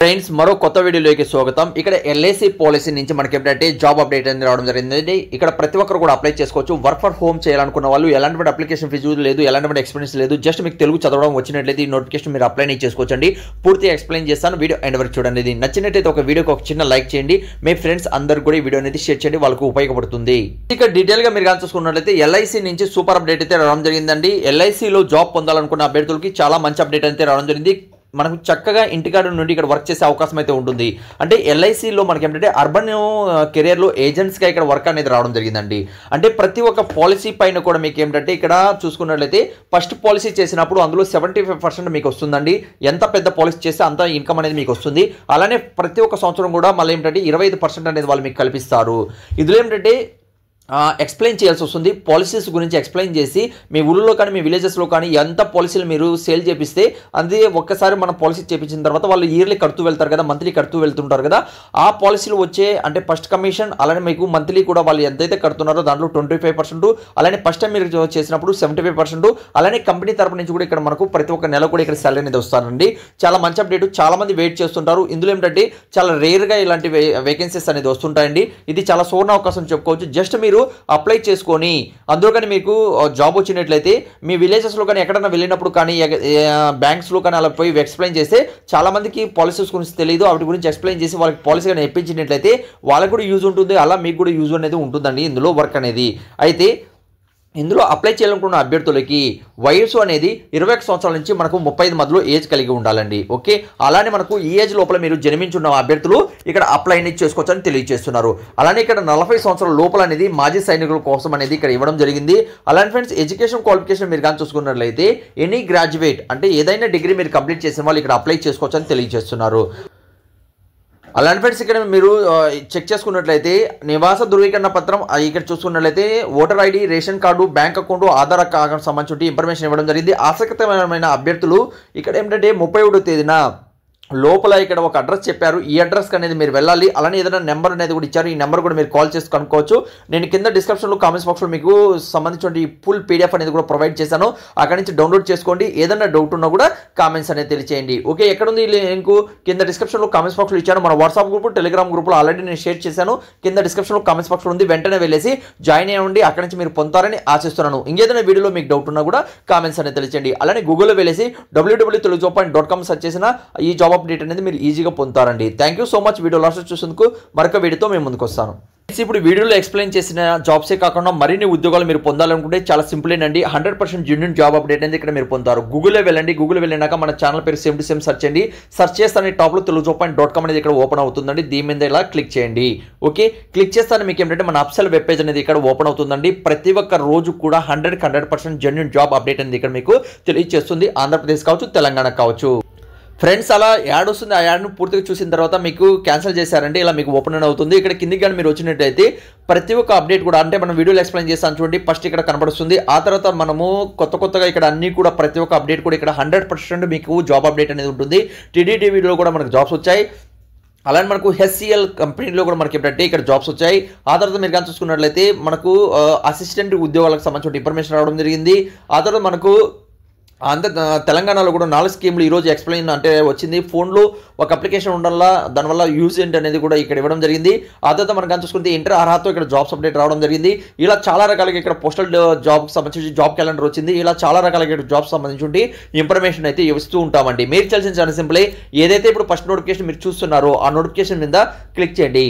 Friends మరో కొత్త వీడియోలోకి స్వాగతం. ఇక్కడ ఎల్ఐసి పాలసీ నుంచి మనకి ఏంటంటే జాబ్ అప్డేట్ అనేది రావడం జరిగింది. ఇక్కడ ప్రతి ఒక్కరు కూడా అప్లై చేసుకోవచ్చు. వర్క్ ఫర్ హోమ్ చేయాలనుకున్న వాళ్ళు ఎలాంటి అప్లికేషన్ ఫీజు లేదు, ఎలాంటి ఎక్స్పీరియన్స్ లేదు, జస్ట్ మీకు తెలుగు చదవడం వచ్చినట్లయితే ఈ నోటిఫికేషన్ మీరు అప్లై చేసుకోవచ్చండి. పూర్తిగా ఎక్స్ప్లెయిన్ చేస్తాను, వీడియో ఎండ్ వరకు చూడండి. ఇది నచ్చినట్లయితే ఒక వీడియోకి ఒక చిన్న లైక్ చేయండి. మీ ఫ్రెండ్స్ అందరు కూడా ఈ వీడియో అనేది షేర్ చేయండి, వాళ్ళకు ఉపయోగపడుతుంది. ఇక్కడ డీటెయిల్ గా మీరు చూసుకున్నట్లయితే ఎల్ఐసి నుంచి సూపర్ అప్డేట్ అయితే రావడం జరిగిందండి. ఎల్ఐసిలో జాబ్ పొందాలనుకున్న అభ్యర్థులకి చాలా మంచి అప్డేట్ అయితే రావడం జరిగింది. మనకు చక్కగా ఇంటికాడ నుండి ఇక్కడ వర్క్ చేసే అవకాశం అయితే ఉంటుంది. అంటే ఎల్ఐసిలో మనకి ఏంటంటే అర్బన్ కెరియర్లో ఏజెంట్స్గా ఇక్కడ వర్క్ అనేది రావడం జరిగిందండి. అంటే ప్రతి ఒక్క పాలసీ పైన కూడా మీకు ఏంటంటే ఇక్కడ చూసుకున్నట్లయితే ఫస్ట్ పాలసీ చేసినప్పుడు అందులో 75% మీకు వస్తుందండి. ఎంత పెద్ద పాలసీ చేస్తే అంత ఇన్కమ్ అనేది మీకు వస్తుంది. అలానే ప్రతి ఒక్క సంవత్సరం కూడా మళ్ళీ ఏంటంటే 25% అనేది వాళ్ళు మీకు కల్పిస్తారు. ఇందులో ఏంటంటే ఎక్స్ప్లెయిన్ చేయాల్సి వస్తుంది. పాలసీస్ గురించి ఎక్స్ప్లెయిన్ చేసి మీ ఊళ్ళో కానీ మీ విలేజెస్లో కానీ ఎంత పాలసీలు మీరు సేల్ చేపిస్తే అది ఒక్కసారి మనం పాలసీ చేపించిన తర్వాత వాళ్ళు ఇయర్లీ కడుతూ వెళ్తారు కదా, మంత్లీ కడుతూ వెళ్తుంటారు కదా, ఆ పాలసీలు వచ్చే అంటే ఫస్ట్ కమిషన్ అలానే మీకు మంత్లీ కూడా వాళ్ళు ఎంతైతే కడుతున్నారో దాంట్లో 25%, అలానే ఫస్ట్ టైం మీరు చేసినప్పుడు 75%, అలానే కంపెనీ తరపు నుంచి కూడా ఇక్కడ మనకు ప్రతి ఒక్క నెల కూడా ఇక్కడ సాలరీ అనేది వస్తారండి. చాలా మంచి అప్డేట్, చాలా మంది వెయిట్ చేస్తుంటారు. ఇందులో ఏంటంటే చాలా రేర్గా ఇలాంటి వేకెన్సీస్ అనేది వస్తుంటాయండి. ఇది చాలా సువర్ణ అవకాశం చెప్పుకోవచ్చు. జస్ట్ మీరు అప్లై చేసుకొని అందులో కానీ మీకు జాబ్ వచ్చినట్లయితే మీ విలేజెస్లో కానీ ఎక్కడైనా వెళ్ళినప్పుడు కానీ బ్యాంక్స్లో కానీ అలా పోయి ఎక్స్ప్లెయిన్ చేస్తే చాలా మందికి పాలసీస్ గురించి తెలియదు. వాటి గురించి ఎక్స్ప్లెయిన్ చేసి వాళ్ళకి పాలసీ కానీ ఇప్పించినట్లయితే వాళ్ళకు కూడా యూజ్ ఉంటుంది, అలా మీకు కూడా యూజ్ అనేది ఉంటుందండి ఇందులో వర్క్ అనేది. అయితే ఇందులో అప్లై చేయాలనుకున్న అభ్యర్థులకి వయసు అనేది 21 సంవత్సరాల నుంచి మనకు 35 మధ్యలో ఏజ్ కలిగి ఉండాలండి. ఓకే, అలానే మనకు ఈ ఏజ్ లోపల మీరు జన్మించున్న అభ్యర్థులు ఇక్కడ అప్లై అనేది చేసుకోవచ్చని తెలియజేస్తున్నారు. అలానే ఇక్కడ 40 సంవత్సరాల లోపల అనేది మాజీ సైనికుల కోసం అనేది ఇక్కడ ఇవ్వడం జరిగింది. అలానే ఫ్రెండ్స్ ఎడ్యుకేషన్ క్వాలిఫికేషన్ మీరు కానీ చూసుకున్నట్లయితే ఎనీ గ్రాడ్యుయేట్ అంటే ఏదైనా డిగ్రీ మీరు కంప్లీట్ చేసిన వాళ్ళు ఇక్కడ అప్లై చేసుకోవచ్చని తెలియజేస్తున్నారు. అలాంటి ఫ్రెండ్స్ ఇక్కడ మీరు చెక్ చేసుకున్నట్లయితే నివాస ధృవీకరణ పత్రం ఇక్కడ చూసుకున్నట్లయితే voter ID, ration card, bank account, Aadhaar card సంబంధించి ఇన్ఫర్మేషన్ ఇవ్వడం జరిగింది. ఆసక్తికరమైన అభ్యర్థులు ఇక్కడ ఏంటంటే 31వ తేదీన లోపల ఇక్కడ ఒక అడ్రస్ చెప్పారు. ఈ అడ్రస్కి అనేది మీరు వెళ్ళాలి. అలానే ఏదైనా నెంబర్ అనేది కూడా ఇచ్చారు. ఈ నెంబర్ కూడా మీరు కాల్ చేసి కనుక్కోవచ్చు. నేను కింద డిస్క్రిప్షన్లో కామెంట్స్ బాక్స్లో మీకు సంబంధించిన ఫుల్ పీడిఎఫ్ అనేది కూడా ప్రొవైడ్ చేశాను. అక్కడి నుంచి డౌన్లోడ్ చేసుకోండి. ఏదైనా డౌట్ ఉన్నా కూడా కామెంట్స్ అనేది తెలియచేయండి. ఓకే, ఎక్కడ ఉంది లింక్? కింద డిస్క్రిప్షన్లో కామెంట్స్ బాక్స్లో ఇచ్చాను. మన వాట్సాప్ గ్రూప్, టెలిగ్రామ్ గ్రూప్లో ఆల్రెడీ నేను షేర్ చేశాను. కింద డిస్క్రిప్షన్లో కామెంట్స్ బాక్స్లో ఉంది. వెంటనే వెళ్ళేసి జాయిన్ అయ్యండి. అక్కడి నుంచి మీరు పొందుతారని ఆశిస్తున్నాను. ఇంకేదైనా వీడియోలో మీకు డౌట్ ఉన్నా కూడా కామెంట్స్ అనేది తెలియచేయండి. అలానే గూగుల్లో వెళ్ళేసి www.telugujob.com సెర్చ్ చేసిన ఈ జాబ్ అప్డేట్ అనేది మీరు ఈజీగా పొందుతారండి. Thank you so much. Video last చూసేందుకు మరొక వీడియోతో మేము ముందుకు వస్తాను. ఇప్పుడు వీడియోలో ఎక్స్ప్లెయిన్ చేసిన జాబ్సే కాకుండా మరిన్ని ఉద్యోగాలు మీరు పొందాలనుకుంటే చాలా సింపులేనండి. 100% జెన్యూన్ జాబ్ అప్డేట్ అనేది ఇక్కడ మీరు పొందుతారు. గూగుల్లో వెళ్ళండి. గూగుల్ వెళ్ళినాక మన ఛానల్ పేరు సేమ్ టు సేమ్ సెర్చ్ చేయండి. సెర్చ్ చేస్తాను టాప్లో telugujob.com అనేది ఇక్కడ ఓపెన్ అవుతుందండి. దీని మీద ఇలా క్లిక్ చేయండి. ఓకే, క్లిక్ చేస్తాను మీకు ఏంటంటే మన అఫీషియల్ వెబ్ పేజ్ అనేది ఇక్కడ ఓపెన్ అవుతుందండి. ప్రతి ఒక్క రోజు కూడా 100% జెన్యూన్ జాబ్ అప్డేట్ అనేది ఇక్కడ మీకు తెలియజేస్తుంది. ఆంధ్రప్రదేశ్ కావచ్చు, తెలంగాణ కావచ్చు. ఫ్రెండ్స్ అలా యాడ్ వస్తుంది. ఆ యాడ్ను పూర్తిగా చూసిన తర్వాత మీకు క్యాన్సిల్ చేశారంటే ఇలా మీకు ఓపెన్ అవుతుంది. ఇక్కడ కిందికి కానీ మీరు వచ్చినట్టయితే ప్రతి ఒక్క అప్డేట్ కూడా అంటే మనం వీడియోలో ఎక్స్ప్లెయిన్ చేస్తాను చూడండి. ఫస్ట్ ఇక్కడ కనబడుతుంది. ఆ తర్వాత మనము కొత్తగా ఇక్కడ అన్ని కూడా ప్రతి ఒక్క అప్డేట్ కూడా ఇక్కడ 100% మీకు జాబ్ అప్డేట్ అనేది ఉంటుంది. టీడీటీవీలో కూడా మనకు జాబ్స్ వచ్చాయి. అలానే మనకు హెచ్సిఎల్ కంపెనీలో కూడా మనకి ఏంటంటే ఇక్కడ జాబ్స్ వచ్చాయి. ఆ తర్వాత మీరు కానీ చూసుకున్నట్లయితే మనకు అసిస్టెంట్ ఉద్యోగాలకు సంబంధించిన ఇన్ఫర్మేషన్ రావడం జరిగింది. ఆ తర్వాత మనకు తెలంగాణలో కూడా 4 స్కీములు ఈరోజు ఎక్స్ప్లెయిన్ అంటే వచ్చింది. ఫోన్లో ఒక అప్లికేషన్ ఉండల్లా దానివల్ల యూజ్ ఏంటి అనేది కూడా ఇక్కడ ఇవ్వడం జరిగింది. ఆ తర్వాత మనం కానీ చూసుకుంటే ఇంటర్ అర్హతతో ఇక్కడ జాబ్స్ అప్డేట్ రావడం జరిగింది. ఇలా చాలా రకాలుగా ఇక్కడ పోస్టల్ జాబ్కి సంబంధించి జాబ్ క్యాలెండర్ వచ్చింది. ఇలా చాలా రకాలుగా ఇక్కడ జాబ్స్ సంబంధించి ఇన్ఫర్మేషన్ అయితే ఇస్తూ ఉంటామండి. మీరు చేయాల్సిన చాలా సింపుల్, ఏదైతే ఇప్పుడు ఫస్ట్ నోటిఫికేషన్ మీరు చూస్తున్నారో ఆ నోటిఫికేషన్ మీద క్లిక్ చేయండి.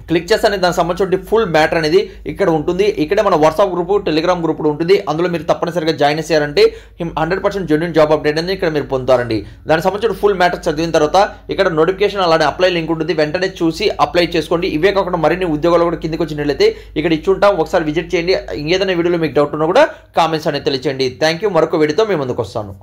క్లిక్ చేస్తానే దానికి సంబంధించిన ఫుల్ మ్యాటర్ అనేది ఇక్కడ ఉంటుంది. ఇక్కడే మన వాట్సాప్ గ్రూప్, టెలిగ్రామ్ గ్రూప్ ఉంటుంది. అందులో మీరు తప్పనిసరిగా జాయిన్ చేయారంటే 100% జెన్యూన్ జాబ్ అప్డేట్ అనేది ఇక్కడ మీరు పొందుతారండి. దానికి సంబంధించిన ఫుల్ మ్యాటర్ చదివిన తర్వాత ఇక్కడ నోటిఫికేషన్ అలానే అప్లై లింక్ ఉంటుంది. వెంటనే చూసి అప్లై చేసుకోండి. ఇవే కాకుండా మరిన్ని ఉద్యోగాలు కూడా కిందకి వచ్చినట్లయితే ఇక్కడ ఇచ్చి ఉంటాం. ఒకసారి విజిట్ చేయండి. ఇంకేదైనా వీడియోలో మీకు డౌట్ ఉన్నా కూడా కామెంట్స్ అనేది తెలియచేయండి. Thank you. మరొక వీడియోతో మేము ముందుకు వస్తాను.